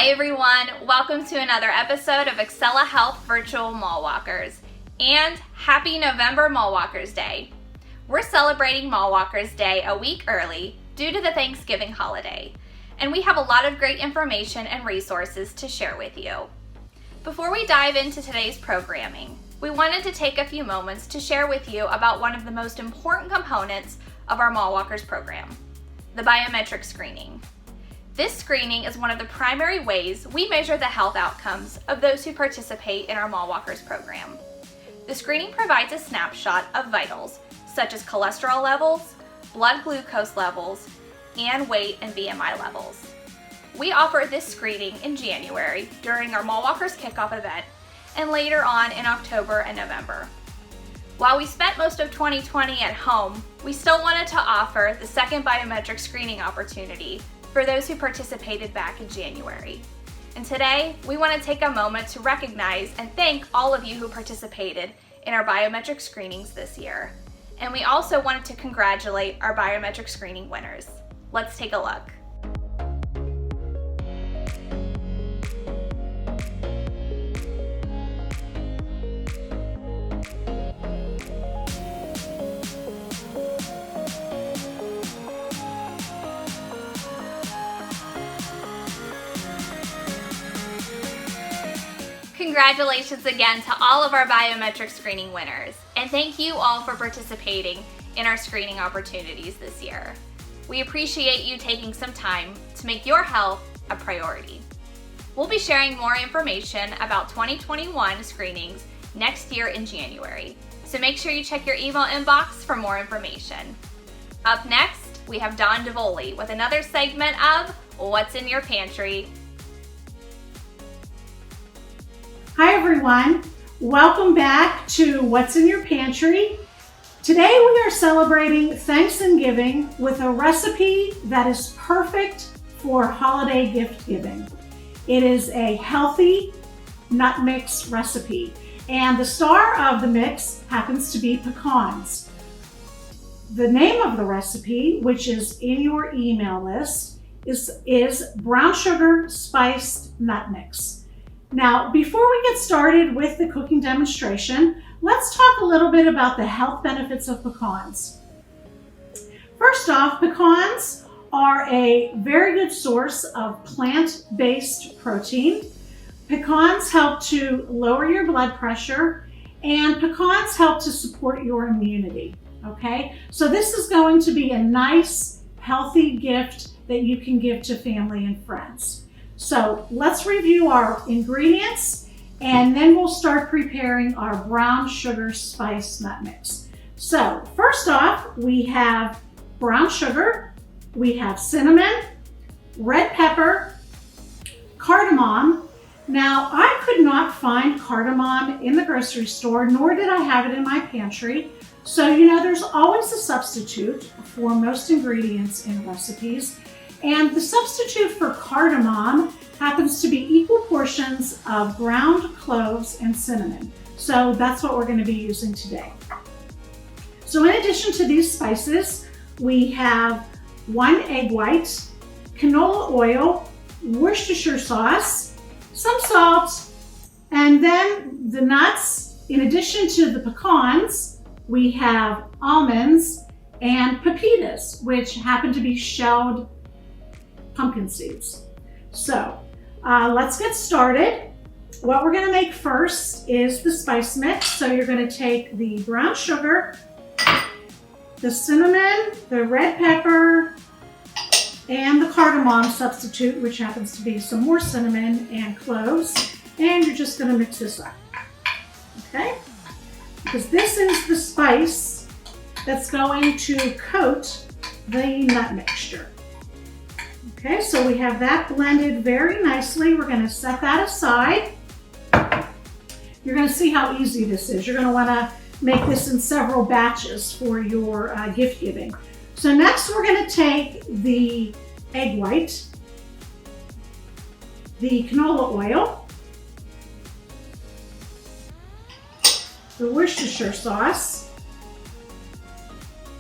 Hi everyone, welcome to another episode of Excela Health Virtual Mall Walkers, and happy November Mall Walkers Day. We're celebrating Mall Walkers Day a week early due to the Thanksgiving holiday, and we have a lot of great information and resources to share with you. Before we dive into today's programming, we wanted to take a few moments to share with you about one of the most important components of our Mall Walkers program, the biometric screening. This screening is one of the primary ways we measure the health outcomes of those who participate in our Mall Walkers program. The screening provides a snapshot of vitals, such as cholesterol levels, blood glucose levels, and weight and BMI levels. We offer this screening in January during our Mall Walkers kickoff event and later on in October and November. While we spent most of 2020 at home, we still wanted to offer the second biometric screening opportunity for those who participated back in January. And today, we want to take a moment to recognize and thank all of you who participated in our biometric screenings this year. And we also wanted to congratulate our biometric screening winners. Let's take a look. Congratulations again to all of our biometric screening winners, and thank you all for participating in our screening opportunities this year. We appreciate you taking some time to make your health a priority. We'll be sharing more information about 2021 screenings next year in January, so make sure you check your email inbox for more information. Up next, we have Dawn DeVoli with another segment of What's in Your Pantry. Hi everyone, welcome back to What's in Your Pantry. Today we are celebrating Thanksgiving with a recipe that is perfect for holiday gift giving. It is a healthy nut mix recipe, and the star of the mix happens to be pecans. The name of the recipe, which is in your email list, is brown sugar spiced nut mix. Now, before we get started with the cooking demonstration, let's talk a little bit about the health benefits of pecans. First off, pecans are a very good source of plant-based protein. Pecans help to lower your blood pressure, and pecans help to support your immunity, okay? So this is going to be a nice, healthy gift that you can give to family and friends. So let's review our ingredients, and then we'll start preparing our brown sugar spice nut mix. So first off, we have brown sugar, we have cinnamon, red pepper, cardamom. Now, I could not find cardamom in the grocery store, nor did I have it in my pantry. So, there's always a substitute for most ingredients in recipes. And the substitute for cardamom happens to be equal portions of ground cloves and cinnamon. So that's what we're going to be using today. So in addition to these spices, we have 1 egg white, canola oil, Worcestershire sauce, some salt, and then the nuts. In addition to the pecans, we have almonds and pepitas, which happen to be shelled pumpkin seeds. So let's get started. What we're going to make first is the spice mix. So you're going to take the brown sugar, the cinnamon, the red pepper, and the cardamom substitute, which happens to be some more cinnamon and cloves, and you're just going to mix this up, okay? Because this is the spice that's going to coat the nut mixture. Okay, so we have that blended very nicely. We're going to set that aside. You're going to see how easy this is. You're going to want to make this in several batches for your gift giving. So next we're going to take the egg white, the canola oil, the Worcestershire sauce,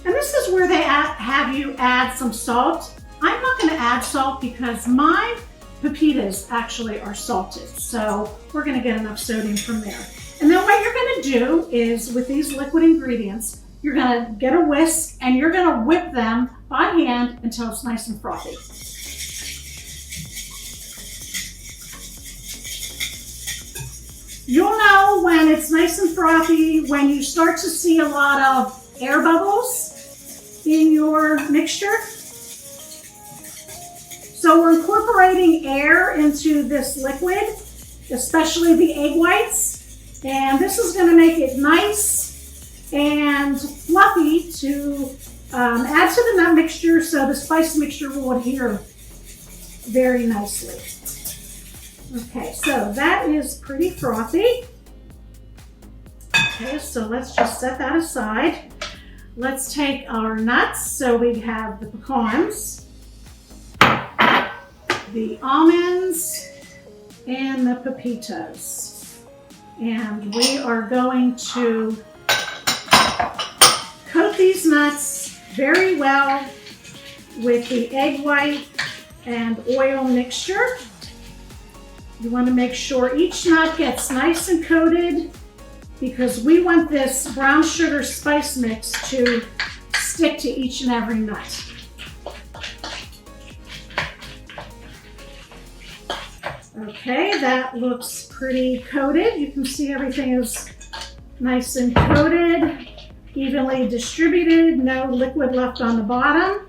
and this is where they have you add some salt. I'm not going to add salt because my pepitas actually are salted. So we're gonna get enough sodium from there. And then what you're gonna do is, with these liquid ingredients, you're gonna get a whisk and you're gonna whip them by hand until it's nice and frothy. You'll know when it's nice and frothy when you start to see a lot of air bubbles in your mixture. So we're incorporating air into this liquid, especially the egg whites, and this is going to make it nice and fluffy to add to the nut mixture, so the spice mixture will adhere very nicely. Okay, so that is pretty frothy. Okay, so let's just set that aside. Let's take our nuts. So we have the pecans, the almonds, and the pepitas. And we are going to coat these nuts very well with the egg white and oil mixture. You want to make sure each nut gets nice and coated, because we want this brown sugar spice mix to stick to each and every nut. Okay, that looks pretty coated. You can see everything is nice and coated, evenly distributed, no liquid left on the bottom.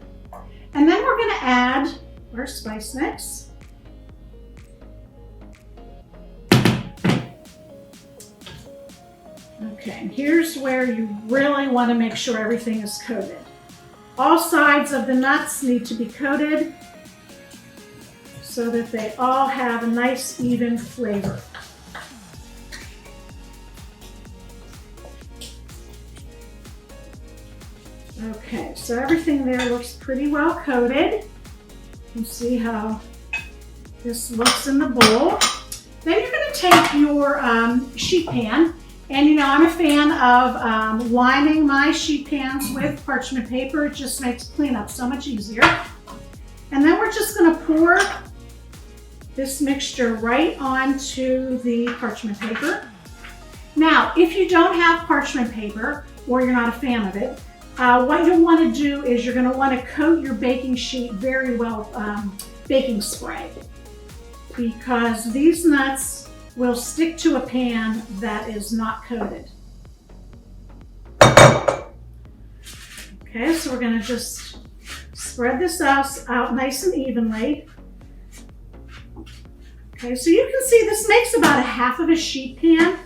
And then we're going to add our spice mix. Okay, and here's where you really want to make sure everything is coated. All sides of the nuts need to be coated so that they all have a nice even flavor. Okay, so everything there looks pretty well coated. You can see how this looks in the bowl. Then you're going to take your sheet pan. And you know, I'm a fan of lining my sheet pans with parchment paper. It just makes cleanup so much easier. And then we're just going to pour this mixture right onto the parchment paper. Now, if you don't have parchment paper, or you're not a fan of it, what you'll want to do is you're going to want to coat your baking sheet very well with baking spray, because these nuts will stick to a pan that is not coated. Okay, so we're going to just spread this out nice and evenly. Okay, so you can see this makes about a half of a sheet pan.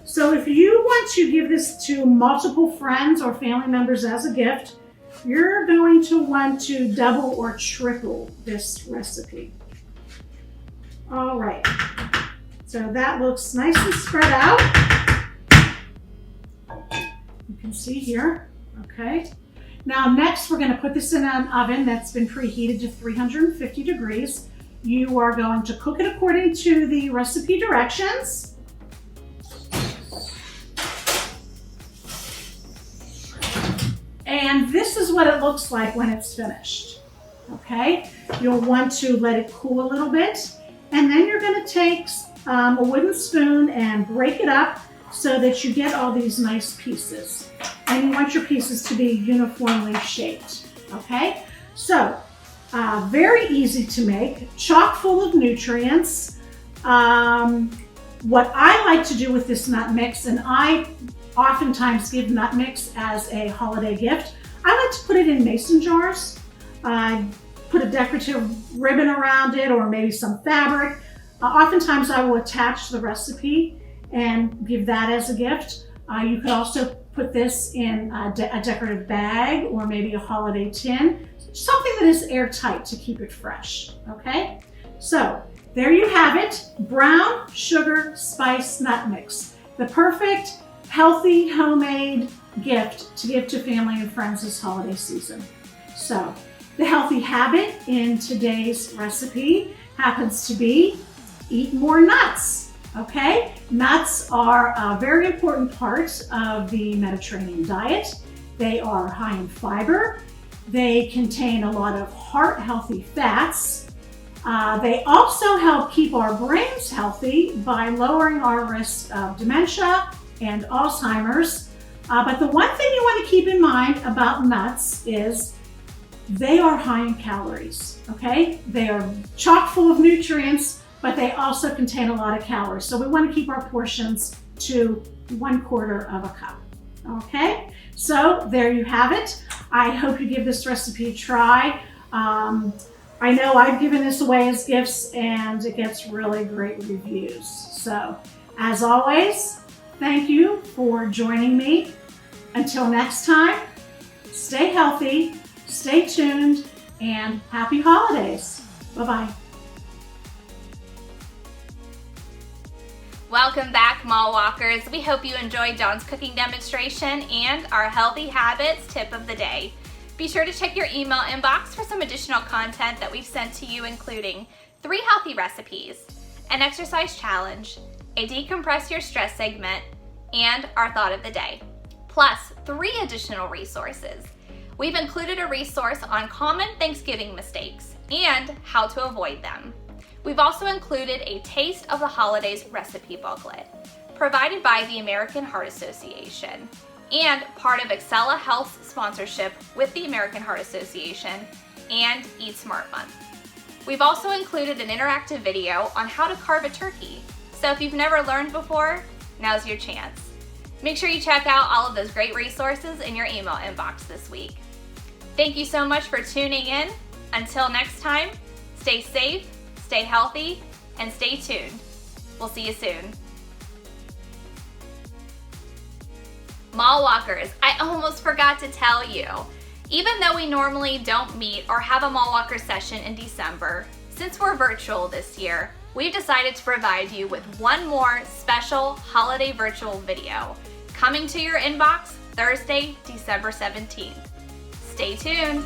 So if you want to give this to multiple friends or family members as a gift, you're going to want to double or triple this recipe. All right. So that looks nice and spread out. You can see here, okay. Now next we're going to put this in an oven that's been preheated to 350 degrees. You are going to cook it according to the recipe directions. And this is what it looks like when it's finished, okay. You'll want to let it cool a little bit, and then you're going to take a wooden spoon and break it up so that you get all these nice pieces. And you want your pieces to be uniformly shaped, okay? So, very easy to make, chock full of nutrients. What I like to do with this nut mix, and I oftentimes give nut mix as a holiday gift, I like to put it in mason jars, put a decorative ribbon around it or maybe some fabric. Oftentimes I will attach the recipe and give that as a gift. You could also put this in a decorative bag or maybe a holiday tin, something that is airtight to keep it fresh, okay? So there you have it, brown sugar spice nut mix. The perfect, healthy, homemade gift to give to family and friends this holiday season. So the healthy habit in today's recipe happens to be eat more nuts, okay? Nuts are a very important part of the Mediterranean diet. They are high in fiber. They contain a lot of heart-healthy fats. They also help keep our brains healthy by lowering our risk of dementia and Alzheimer's. But the one thing you want to keep in mind about nuts is they are high in calories, okay? They are chock full of nutrients, but they also contain a lot of calories. So we want to keep our portions to 1/4 of a cup, okay? So there you have it. I hope you give this recipe a try. I know I've given this away as gifts and it gets really great reviews. So as always, thank you for joining me. Until next time, stay healthy, stay tuned, and happy holidays. Bye-bye. Welcome back, Mall Walkers. We hope you enjoyed Dawn's cooking demonstration and our healthy habits tip of the day. Be sure to check your email inbox for some additional content that we've sent to you, including 3 healthy recipes, an exercise challenge, a decompress your stress segment, and our thought of the day, plus 3 additional resources. We've included a resource on common Thanksgiving mistakes and how to avoid them. We've also included a Taste of the Holidays recipe booklet, provided by the American Heart Association, and part of Excela Health's sponsorship with the American Heart Association and Eat Smart Month. We've also included an interactive video on how to carve a turkey, so if you've never learned before, now's your chance. Make sure you check out all of those great resources in your email inbox this week. Thank you so much for tuning in. Until next time, stay safe, stay healthy, and stay tuned. We'll see you soon. Mall Walkers, I almost forgot to tell you. Even though we normally don't meet or have a Mall Walker session in December, since we're virtual this year, we've decided to provide you with one more special holiday virtual video coming to your inbox Thursday, December 17th. Stay tuned.